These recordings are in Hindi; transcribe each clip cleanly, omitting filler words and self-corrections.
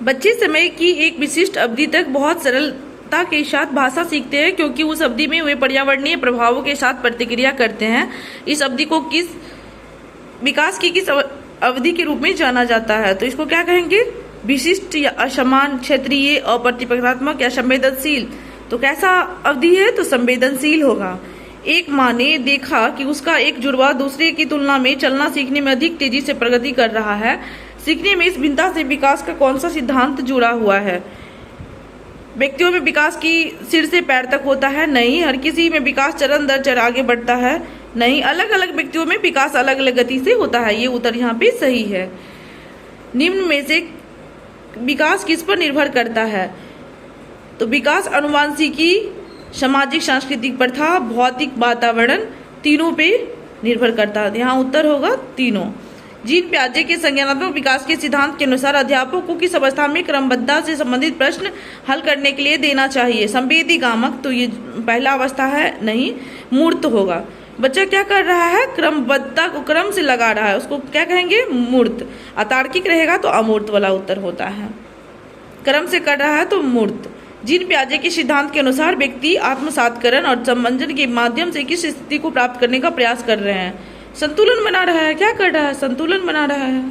बच्चे समय की एक विशिष्ट अवधि तक बहुत सरलता के साथ भाषा सीखते हैं, क्योंकि उस अवधि में वे पर्यावरणीय प्रभावों के साथ प्रतिक्रिया करते हैं। इस अवधि को विकास की किस अवधि के रूप में जाना जाता है? तो इसको क्या कहेंगे? विशिष्ट या असमान, क्षेत्रीय, अप्रतिपक्षात्मक या संवेदनशील। तो कैसा अवधि है? तो संवेदनशील होगा। एक माँ ने देखा कि उसका एक जुड़वा दूसरे की तुलना में चलना सीखने में अधिक तेजी से प्रगति कर रहा है। सीखने में इस भिन्नता से विकास का कौन सा सिद्धांत जुड़ा हुआ है? व्यक्तियों में विकास की सिर से पैर तक होता है? नहीं। हर किसी में विकास चरण दर चरण आगे बढ़ता है? नहीं। अलग अलग व्यक्तियों में विकास अलग अलग गति से होता है। ये उत्तर यहाँ पे सही है। निम्न में से विकास किस पर निर्भर करता है? तो विकास अनुवांशिकी, सामाजिक सांस्कृतिक प्रथा, भौतिक वातावरण, तीनों पे निर्भर करता है। यहाँ उत्तर होगा तीनों। जीन पियाजे के संज्ञानात्मक विकास के सिद्धांत के अनुसार अध्यापक को किस अवस्था में क्रमबद्धता से संबंधित प्रश्न हल करने के लिए देना चाहिए? संवेदी गामक, तो ये पहला अवस्था है। नहीं। मूर्त होगा। बच्चा क्या कर रहा है? क्रमबद्धता को क्रम से लगा रहा है, उसको क्या कहेंगे? मूर्त। अतार्किक रहेगा तो अमूर्त वाला उत्तर होता है। क्रम से कर रहा है तो मूर्त। जीन पियाजे के सिद्धांत के अनुसार व्यक्ति आत्मसातकरण और संमंजन के माध्यम से किस स्थिति को प्राप्त करने का प्रयास कर रहे हैं? संतुलन बना रहा है। क्या कर रहा है? संतुलन बना रहा है।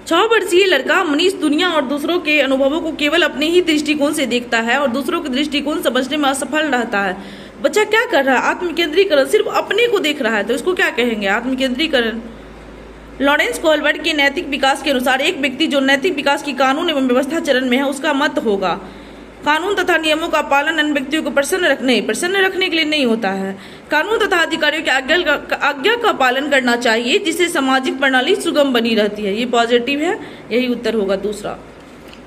6 वर्षीय लड़का मनीष दुनिया और दूसरों के अनुभवों को केवल अपने ही दृष्टिकोण से देखता है और दूसरों के दृष्टिकोण समझने में असफल रहता है। बच्चा क्या कर रहा है? आत्मकेंद्रीकरण, सिर्फ अपने को देख रहा है, तो इसको क्या कहेंगे? आत्मकेंद्रीकरण। लॉरेंस कोहलबर्ट के नैतिक विकास के अनुसार एक व्यक्ति जो नैतिक विकास की कानून एवं व्यवस्था चरण में है, उसका मत होगा कानून तथा नियमों का पालन अन्य व्यक्तियों को प्रसन्न रखने के लिए नहीं होता है। कानून तथा अधिकारियों की आज्ञा का पालन करना चाहिए, जिससे सामाजिक प्रणाली सुगम बनी रहती है। ये पॉजिटिव है, यही उत्तर होगा दूसरा।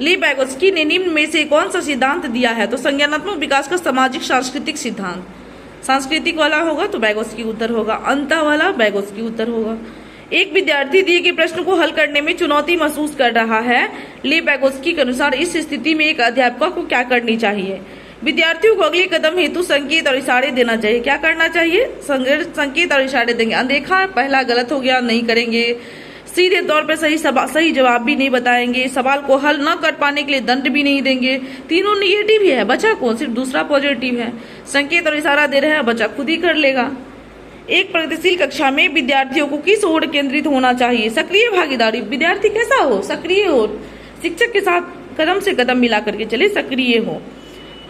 ली बैगोस्की ने निम्न में से कौन सा सिद्धांत दिया है? तो संज्ञानात्मक विकास का सामाजिक सांस्कृतिक सिद्धांत। सांस्कृतिक वाला होगा तो बैगोस्की उत्तर होगा। अंत वाला बैगोस्की उत्तर होगा। एक विद्यार्थी दिए गए प्रश्न को हल करने में चुनौती महसूस कर रहा है। ली बैगोस्की के अनुसार इस स्थिति में एक अध्यापक को क्या करनी चाहिए? विद्यार्थियों को अगले कदम हेतु संकेत और इशारे देना चाहिए। क्या करना चाहिए? संकेत और इशारे देंगे। अनदेखा पहला गलत हो गया, नहीं करेंगे। सीधे तौर पर सही जवाब भी नहीं बताएंगे। सवाल को हल न कर पाने के लिए दंड भी नहीं देंगे। तीनों निगेटिव ही है। बच्चा कौन? सिर्फ दूसरा पॉजिटिव है। संकेत और इशारा दे रहे हैं, बच्चा खुद ही कर लेगा। एक प्रगतिशील कक्षा में विद्यार्थियों को किस ओर केंद्रित होना चाहिए? सक्रिय भागीदारी। विद्यार्थी कैसा हो? सक्रिय हो। शिक्षक के साथ कदम से कदम मिला करके चले, सक्रिय हो।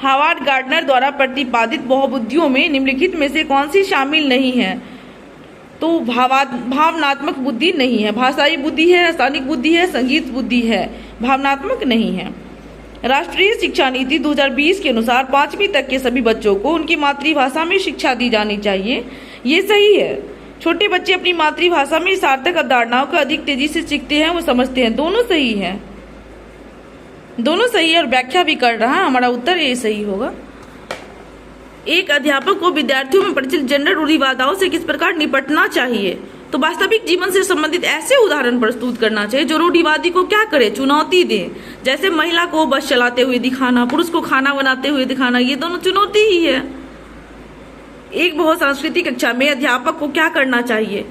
हावर्ड गार्डनर द्वारा प्रतिपादित बहुबुद्धियों में निम्नलिखित में से कौन सी शामिल नहीं है? तो भावनात्मक बुद्धि नहीं है। भाषाई बुद्धि है, रासायनिक बुद्धि है, संगीत बुद्धि है, भावनात्मक नहीं है। राष्ट्रीय शिक्षा नीति 2020 के अनुसार 5वीं तक के सभी बच्चों को उनकी मातृभाषा में शिक्षा दी जानी चाहिए। ये सही है। छोटे बच्चे अपनी मातृभाषा में सार्थक अवधारणाओं को अधिक तेजी से सीखते हैं, वो समझते हैं। दोनों सही है, दोनों सही है और व्याख्या भी कर रहा है। हमारा उत्तर ये सही होगा। एक अध्यापक को विद्यार्थियों में प्रचलित जेंडर रूढ़िवादिताओं से किस प्रकार निपटना चाहिए? तो वास्तविक जीवन से संबंधित ऐसे उदाहरण प्रस्तुत करना चाहिए जो रूढ़िवादी को क्या करे? चुनौती दे। जैसे महिला को बस चलाते हुए दिखाना, पुरुष को खाना बनाते हुए दिखाना, ये दोनों चुनौती ही है। एक बहुसांस्कृतिक कक्षा में अध्यापक को क्या करना चाहिए?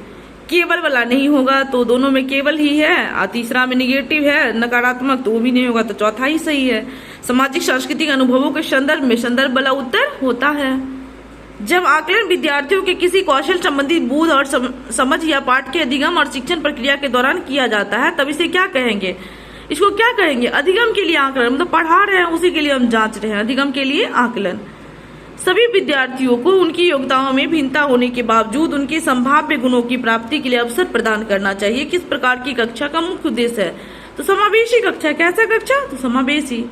केवल वाला नहीं होगा तो दोनों में केवल ही है, तीसरा में निगेटिव है, नकारात्मक, तो वो भी नहीं होगा, तो चौथा ही सही है। सामाजिक सांस्कृतिक अनुभवों के संदर्भ में संदर्भ वाला उत्तर होता है। जब आकलन विद्यार्थियों के किसी कौशल संबंधित बोध और समझ या पाठ के अधिगम और शिक्षण प्रक्रिया के दौरान किया जाता है, तब इसे क्या कहेंगे? इसको क्या कहेंगे? अधिगम के लिए आकलन। मतलब पढ़ा रहे हैं उसी के लिए हम जांच रहे हैं, अधिगम के लिए आकलन। सभी विद्यार्थियों को उनकी योग्यताओं में भिन्नता होने के बावजूद उनके संभाव्य गुणों की प्राप्ति के लिए अवसर प्रदान करना चाहिए। किस प्रकार की कक्षा का मुख्य उद्देश्य है? तो समावेशी कक्षा। कैसा कक्षा? तो समावेशी।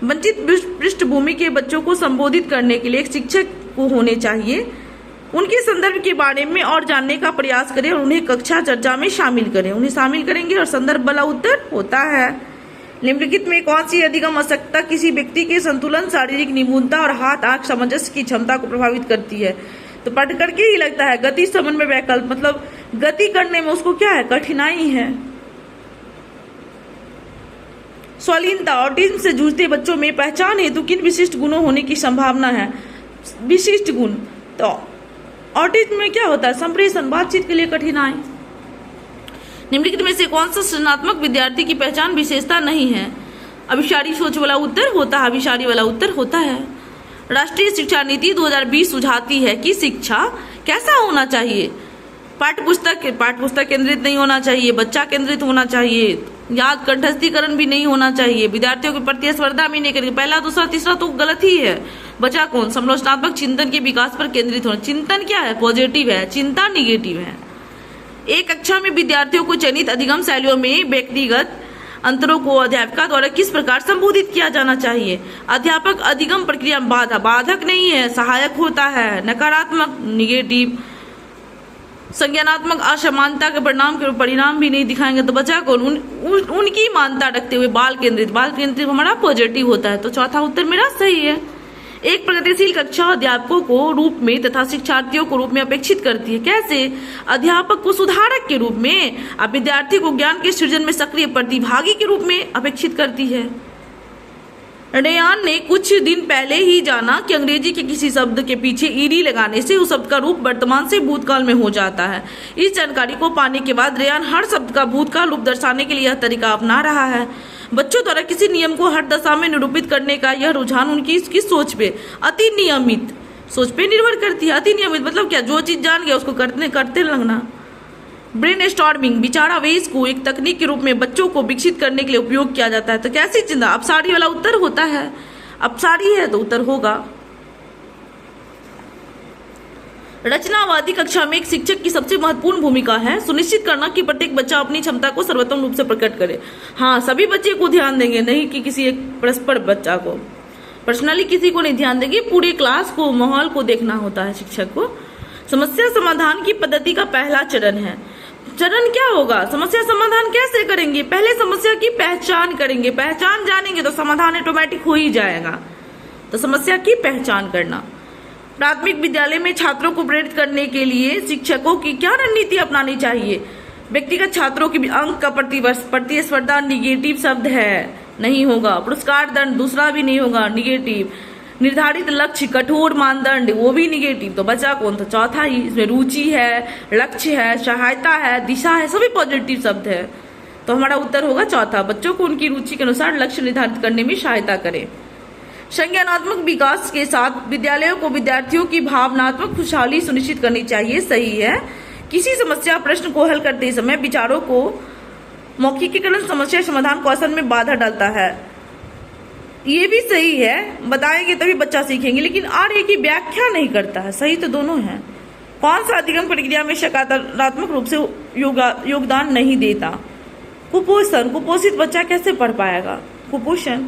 वंचित पृष्ठभूमि के बच्चों को संबोधित करने के लिए एक शिक्षक को होने चाहिए। उनके संदर्भ के बारे में और जानने का प्रयास करें और उन्हें कक्षा चर्चा में शामिल करें। उन्हें शामिल करेंगे और संदर्भ वाला उत्तर होता है। निम्नलिखित में कौन सी अधिगम आवश्यकता किसी व्यक्ति के संतुलन, शारीरिक निपुणता और हाथ आंख सामंजस्य की क्षमता को प्रभावित करती है? तो पढ़ करके ही लगता है गति, समन्वय, वैकल्प। मतलब गति करने में उसको क्या है? कठिनाई है। स्वालीनता। ऑटिज्म से जूझते बच्चों में पहचान हेतु किन विशिष्ट गुणों होने की संभावना है? विशिष्ट गुण। तो ऑटिज्म में क्या होता है? संप्रेषण, बातचीत के लिए कठिनाई। निम्नलिखित में से कौन सा सृजनात्मक विद्यार्थी की पहचान विशेषता नहीं है? अभिसारी सोच वाला उत्तर होता है, अभिसारी वाला उत्तर होता है। राष्ट्रीय शिक्षा नीति 2020 सुझाती है कि शिक्षा कैसा होना चाहिए? पाठ्यपुस्तक केंद्रित नहीं होना चाहिए, बच्चा केंद्रित होना चाहिए, याद कंठस्थीकरण भी नहीं होना चाहिए, विद्यार्थियों के प्रतिस्पर्धा भी नहीं करेंगे। पहला, दूसरा, तीसरा तो गलत ही है। बचा कौन? समालोचनात्मक चिंतन के विकास पर केंद्रित होना। चिंतन क्या है? पॉजिटिव है, चिंता निगेटिव है। एक कक्षा में विद्यार्थियों को चयनित अधिगम शैलियों में व्यक्तिगत अंतरों को अध्यापिका द्वारा किस प्रकार संबोधित किया जाना चाहिए? अध्यापक अधिगम प्रक्रिया में बाधक नहीं है, सहायक होता है। नकारात्मक निगेटिव। संज्ञानात्मक असमानता के परिणाम भी नहीं दिखाएंगे। तो बचा कौन? उनकी मानता रखते हुए बाल केंद्रित हमारा पॉजिटिव होता है। तो चौथा उत्तर मेरा सही है। एक प्रगतिशील कक्षा अध्यापकों को रूप में तथा शिक्षार्थियों को रूप में अपेक्षित करती है। कैसे? अध्यापक को सुधारक के रूप में, अब विद्यार्थी को ज्ञान के सृजन में सक्रिय प्रतिभागी के रूप में अपेक्षित करती है। रेयान ने कुछ दिन पहले ही जाना कि अंग्रेजी के किसी शब्द के पीछे ईडी लगाने से उस शब्द का रूप वर्तमान से भूतकाल में हो जाता है। इस जानकारी को पाने के बाद रेयान हर शब्द का भूतकाल रूप दर्शाने के लिए यह तरीका अपना रहा है। बच्चों द्वारा किसी नियम को हर दशा में निरूपित करने का यह रुझान उनकी इसकी सोच पे, अति नियमित सोच पे निर्भर करती है। अति नियमित मतलब क्या? जो चीज जान गया उसको करते लगना। ब्रेन स्टॉर्मिंग विचारावेश को एक तकनीक के रूप में बच्चों को विकसित करने के लिए उपयोग किया जाता है। तो कैसी चिंता? अपसारी वाला उत्तर होता है। अपसारी है तो उत्तर होगा। रचनावादी कक्षा में एक शिक्षक की सबसे महत्वपूर्ण भूमिका है सुनिश्चित करना कि प्रत्येक बच्चा अपनी क्षमता को सर्वोत्तम रूप से प्रकट करे। हाँ, सभी बच्चे को ध्यान देंगे, नहीं कि किसी एक परस्पर बच्चा को। पर्सनली किसी को नहीं ध्यान देंगे, पूरे क्लास को, माहौल को देखना होता है शिक्षक को। समस्या समाधान की पद्धति का पहला चरण है। चरण क्या होगा? समस्या समाधान कैसे करेंगे? पहले समस्या की पहचान करेंगे, पहचान जानेंगे तो समाधान ऑटोमेटिक हो ही जाएगा। तो समस्या की पहचान करना। प्राथमिक विद्यालय में छात्रों को प्रेरित करने के लिए शिक्षकों की क्या रणनीति अपनानी चाहिए? व्यक्तिगत छात्रों की अंक का प्रतिस्पर्धा निगेटिव शब्द है, नहीं होगा। पुरस्कार दंड दूसरा भी नहीं होगा, निगेटिव। निर्धारित लक्ष्य कठोर मानदंड वो भी निगेटिव। तो बचा कौन? तो चौथा ही। इसमें रुचि है, लक्ष्य है, सहायता है, दिशा है, सभी पॉजिटिव शब्द है। तो हमारा उत्तर होगा चौथा। बच्चों को उनकी रुचि के अनुसार लक्ष्य निर्धारित करने में सहायता करें। संज्ञानात्मक विकास के साथ विद्यालयों को विद्यार्थियों की भावनात्मक खुशहाली सुनिश्चित करनी चाहिए। सही है। किसी समस्या प्रश्न को हल करते समय विचारों को मौखिकीकरण समस्या समाधान कौशल में बाधा डालता है। ये भी सही है, बताएंगे तभी बच्चा सीखेंगे, लेकिन आर्य की व्याख्या नहीं करता है। सही तो दोनों है। कौन सा अधिगम प्रक्रिया में सकारात्मक रूप से योगदान नहीं देता? कुपोषण। कुपोषित बच्चा कैसे पढ़ पाएगा? कुपोषण